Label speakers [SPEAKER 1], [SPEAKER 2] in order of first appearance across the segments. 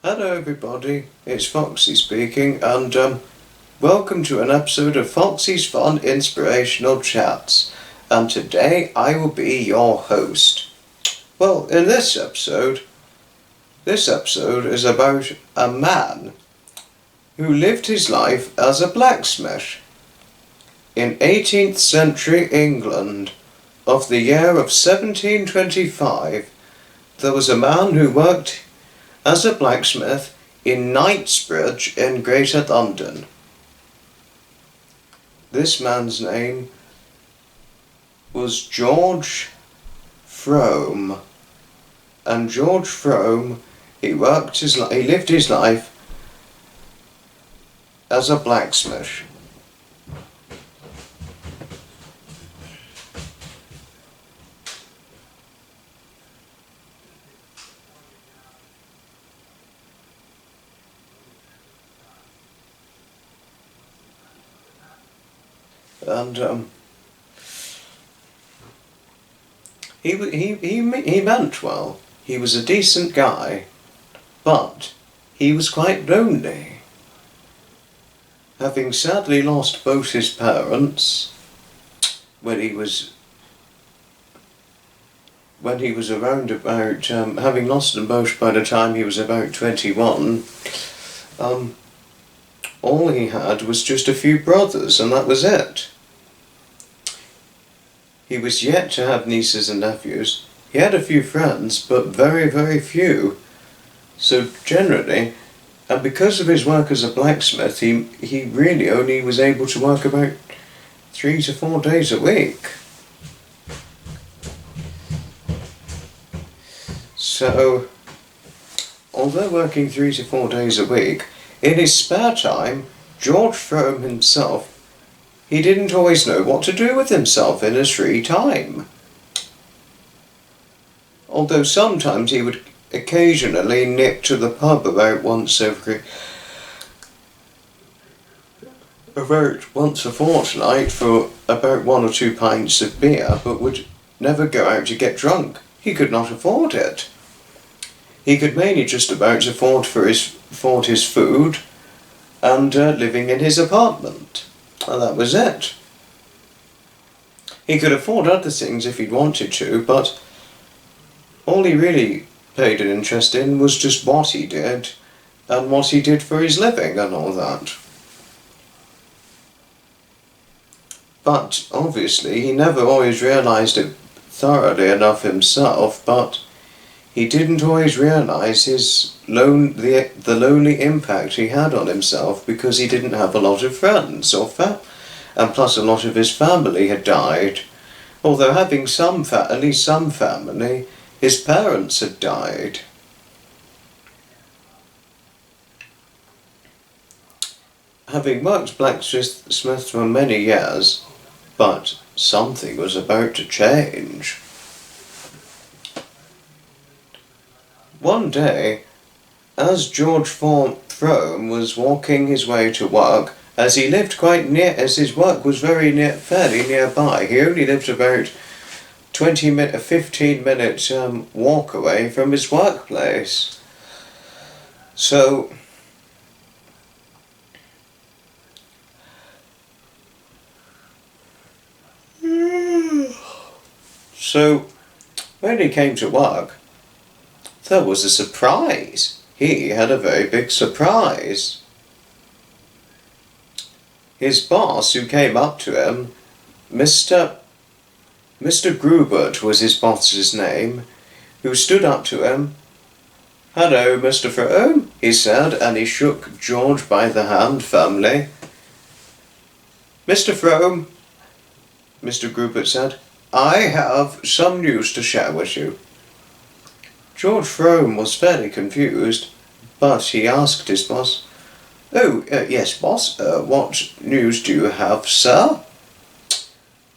[SPEAKER 1] Hello everybody, it's Foxy speaking and welcome to an episode of Foxy's Fun Inspirational Chats, and today I will be your host. Well, in this episode is about a man who lived his life as a blacksmith. In 18th century England of the year of 1725, there was a man who worked as a blacksmith in Knightsbridge in Greater London. This man's name was George Frome, and George Frome, he lived his life as a blacksmith. And he meant well. He was a decent guy, but he was quite lonely. Having sadly lost both his parents when he was around about, having lost them both by the time he was about 21, all he had was just a few brothers, and that was it. He was yet to have nieces and nephews. He had a few friends, but very, very few. So generally, and because of his work as a blacksmith, he really only was able to work about 3 to 4 days a week. So, although working 3 to 4 days a week, in his spare time, George Frome himself, he didn't always know what to do with himself in his free time. Although sometimes he would occasionally nip to the pub about once a fortnight for about 1 or 2 pints of beer, but would never go out to get drunk. He could not afford it. He could mainly just about afford his food and living in his apartment. And that was it. He could afford other things if he'd wanted to, but all he really paid an interest in was just what he did and what he did for his living and all that. But obviously he never always realised it thoroughly enough himself, but he didn't always realise the lonely impact he had on himself, because he didn't have a lot of friends and plus a lot of his family had died. Although having at least some family, his parents had died. Having worked blacksmith for many years, but something was about to change. One day, as George Frome was walking his way to work, as he lived as his work was fairly nearby, he only lived about 15 minutes walk away from his workplace. So when he came to work, there was a surprise. He had a very big surprise. His boss, who came up to him, Mr. Grubert was his boss's name, who stood up to him. "Hello, Mr. Frome," he said, and he shook George by the hand firmly. "Mr. Frome," Mr. Grubert said, "I have some news to share with you." George Frome was fairly confused, but he asked his boss, "Oh, yes, boss, what news do you have, sir?"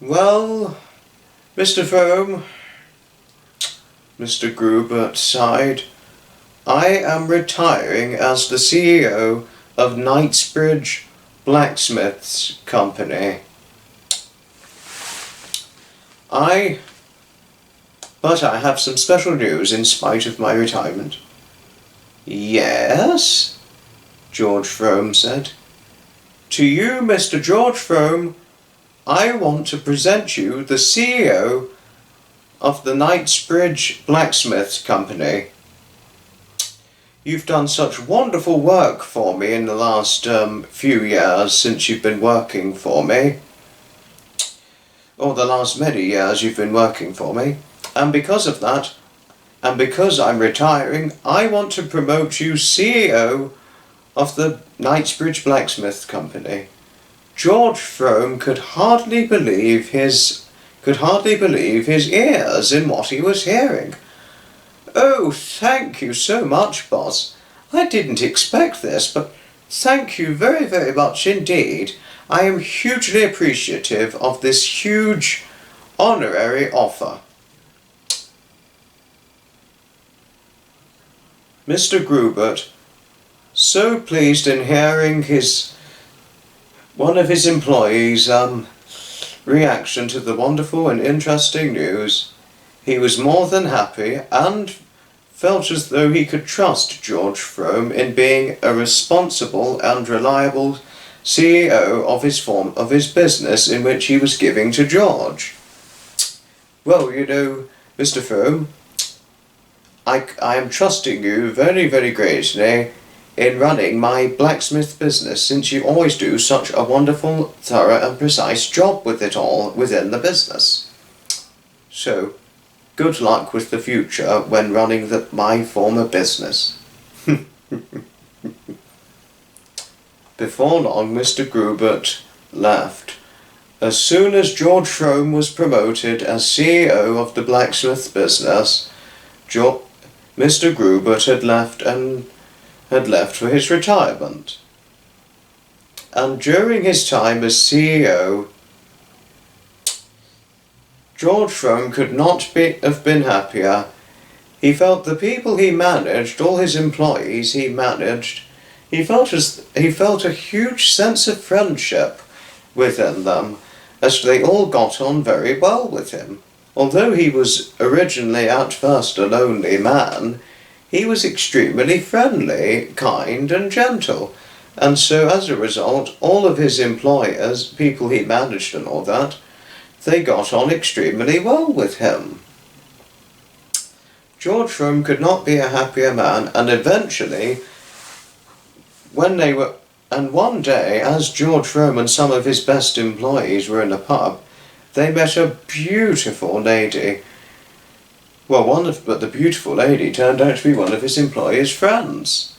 [SPEAKER 1] "Well, Mr. Frome," Mr. Grubert sighed, "I am retiring as the CEO of Knightsbridge Blacksmiths Company. But I have some special news in spite of my retirement. Yes, George Frome said. To you, Mr. George Frome, I want to present you the CEO of the Knightsbridge Blacksmith Company. You've done such wonderful work for me in the last few years since you've been working for me. Or the last many years you've been working for me. And because of that, and because I'm retiring, I want to promote you CEO of the Knightsbridge Blacksmith Company. George Frome could hardly believe his ears in what he was hearing. Oh, thank you so much, boss. I didn't expect this, but thank you very, very much indeed. I am hugely appreciative of this huge honorary offer. Mr. Grubert, so pleased in hearing one of his employees' reaction to the wonderful and interesting news, he was more than happy and felt as though he could trust George Frome in being a responsible and reliable CEO of his business in which he was giving to George. Well, you know, Mr. Frome, I am trusting you very, very greatly in running my blacksmith business, since you always do such a wonderful, thorough and precise job with it all within the business. So, good luck with the future when running my former business. Before long, Mr. Grubert left. As soon as George Frome was promoted as CEO of the blacksmith business, Mr. Grubert had left for his retirement. And during his time as CEO, George Frome could not have been happier. He felt the people he managed, all his employees he managed, he felt a huge sense of friendship within them, as they all got on very well with him. Although he was originally at first a lonely man, he was extremely friendly, kind and gentle, and so as a result, all of his employers, people he managed and all that, they got on extremely well with him. George Frome could not be a happier man, and eventually, one day, as George Frome and some of his best employees were in a pub, they met a beautiful lady. Well, but the beautiful lady turned out to be one of his employers' friends.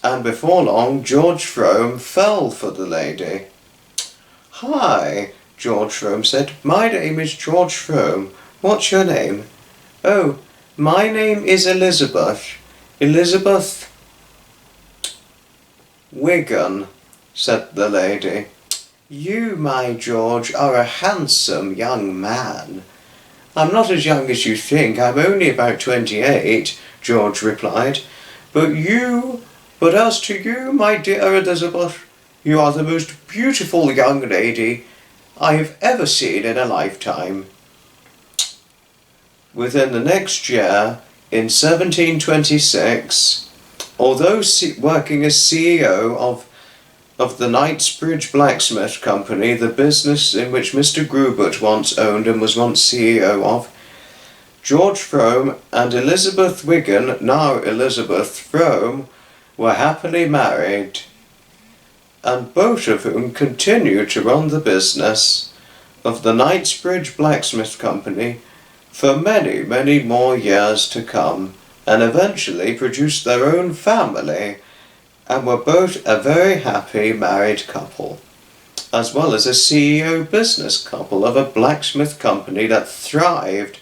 [SPEAKER 1] And before long, George Frome fell for the lady. Hi, George Frome said. My name is George Frome. What's your name? Oh, my name is Elizabeth. Elizabeth Wigan, said the lady. You, my George, are a handsome young man. I'm not as young as you think. I'm only about 28, George replied. But as to you, my dear Elizabeth, you are the most beautiful young lady I have ever seen in a lifetime. Within the next year, in 1726, although working as CEO of the Knightsbridge Blacksmith Company, the business in which Mr. Grubert once owned and was once CEO of, George Frome and Elizabeth Wigan, now Elizabeth Frome, were happily married, and both of whom continued to run the business of the Knightsbridge Blacksmith Company for many, many more years to come, and eventually produced their own family, and were both a very happy married couple, as well as a CEO business couple of a blacksmith company that thrived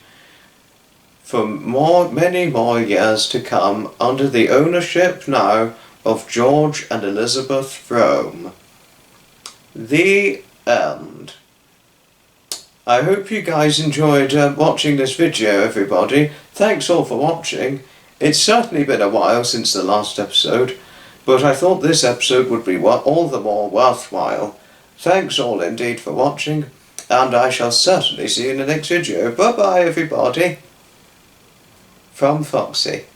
[SPEAKER 1] for many more years to come under the ownership now of George and Elizabeth Frome. The end. I hope you guys enjoyed watching this video, everybody. Thanks all for watching. It's certainly been a while since the last episode, but I thought this episode would be all the more worthwhile. Thanks all indeed for watching, and I shall certainly see you in the next video. Bye bye everybody. From Foxy.